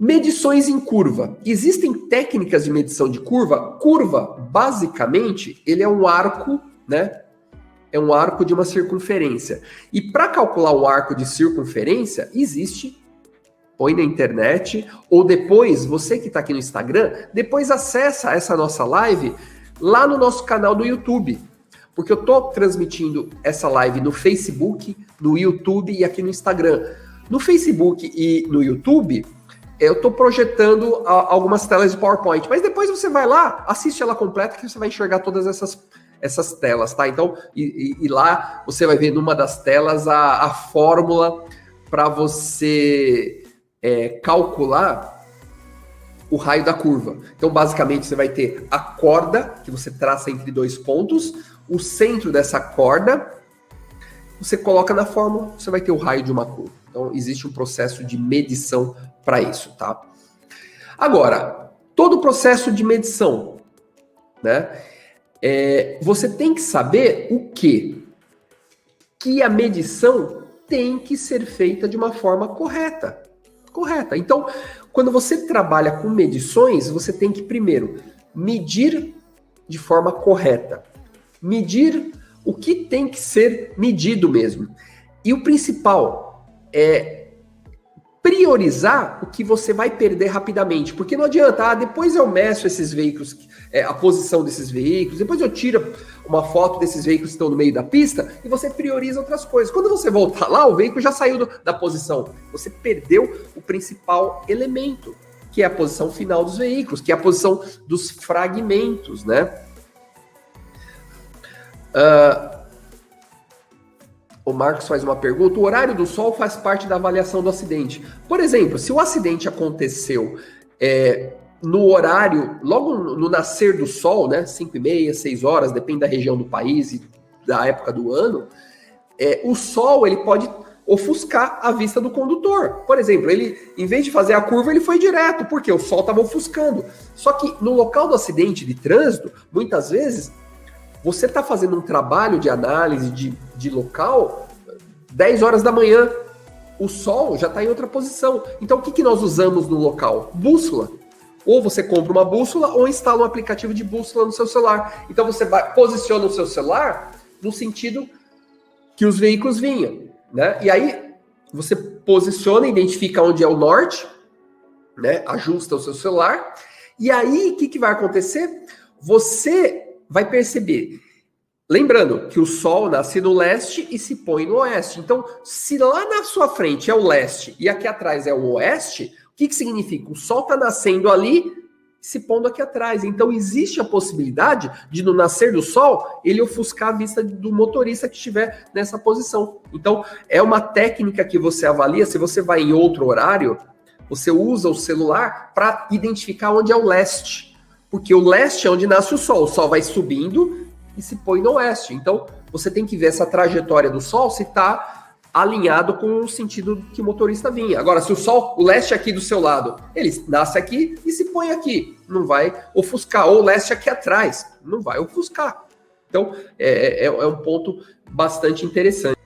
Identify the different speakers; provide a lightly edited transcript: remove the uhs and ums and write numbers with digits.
Speaker 1: Medições em curva. Existem técnicas de medição de curva. Curva, basicamente, ele é um arco, né? É um arco de uma circunferência. E para calcular um arco de circunferência, põe na internet, ou depois, você que está aqui no Instagram, depois acessa essa nossa live lá no nosso canal do YouTube. Porque eu estou transmitindo essa live no Facebook, no YouTube e aqui no Instagram. No Facebook e no YouTube, eu estou projetando algumas telas de PowerPoint, mas depois você vai lá, assiste ela completa, que você vai enxergar todas essas telas, tá? Então, e lá você vai ver numa das telas a fórmula para você calcular o raio da curva. Então, basicamente, você vai ter a corda, que você traça entre dois pontos, o centro dessa corda, você coloca na fórmula, você vai ter o raio de uma curva. Então, existe um processo de medição para isso, tá? Agora, todo o processo de medição, né? Você tem que saber o quê? Que a medição tem que ser feita de uma forma correta. Correta. Então, quando você trabalha com medições, você tem que, primeiro, medir de forma correta. Medir o que tem que ser medido mesmo. E o principal é priorizar o que você vai perder rapidamente. Porque não adianta, depois eu meço esses veículos, a posição desses veículos, depois eu tiro uma foto desses veículos que estão no meio da pista e você prioriza outras coisas. Quando você voltar lá, o veículo já saiu da posição. Você perdeu o principal elemento, que é a posição final dos veículos, que é a posição dos fragmentos, né? O Marcos faz uma pergunta. O horário do sol faz parte da avaliação do acidente. Por exemplo, se o acidente aconteceu no horário, logo no nascer do sol, né, 5h30, 6 horas, depende da região do país e da época do ano, o sol ele pode ofuscar a vista do condutor. Por exemplo, ele, em vez de fazer a curva, ele foi direto, porque o sol estava ofuscando. Só que no local do acidente de trânsito, muitas vezes, você está fazendo um trabalho de análise de local 10 horas da manhã. O sol já está em outra posição. Então, o que nós usamos no local? Bússola. Ou você compra uma bússola ou instala um aplicativo de bússola no seu celular. Então, você posiciona o seu celular no sentido que os veículos vinham, né? E aí, você posiciona, identifica onde é o norte, né? Ajusta o seu celular. E aí, o que vai acontecer? Você vai perceber, lembrando que o sol nasce no leste e se põe no oeste. Então, se lá na sua frente é o leste e aqui atrás é o oeste, o que significa? O sol está nascendo ali e se pondo aqui atrás. Então, existe a possibilidade de, no nascer do sol, ele ofuscar a vista do motorista que estiver nessa posição. Então, é uma técnica que você avalia. Se você vai em outro horário, você usa o celular para identificar onde é o leste. Porque o leste é onde nasce o sol vai subindo e se põe no oeste. Então, você tem que ver essa trajetória do sol se está alinhado com o sentido que o motorista vinha. Agora, se o leste aqui do seu lado, ele nasce aqui e se põe aqui, não vai ofuscar. Ou o leste aqui atrás, não vai ofuscar. Então, é um ponto bastante interessante.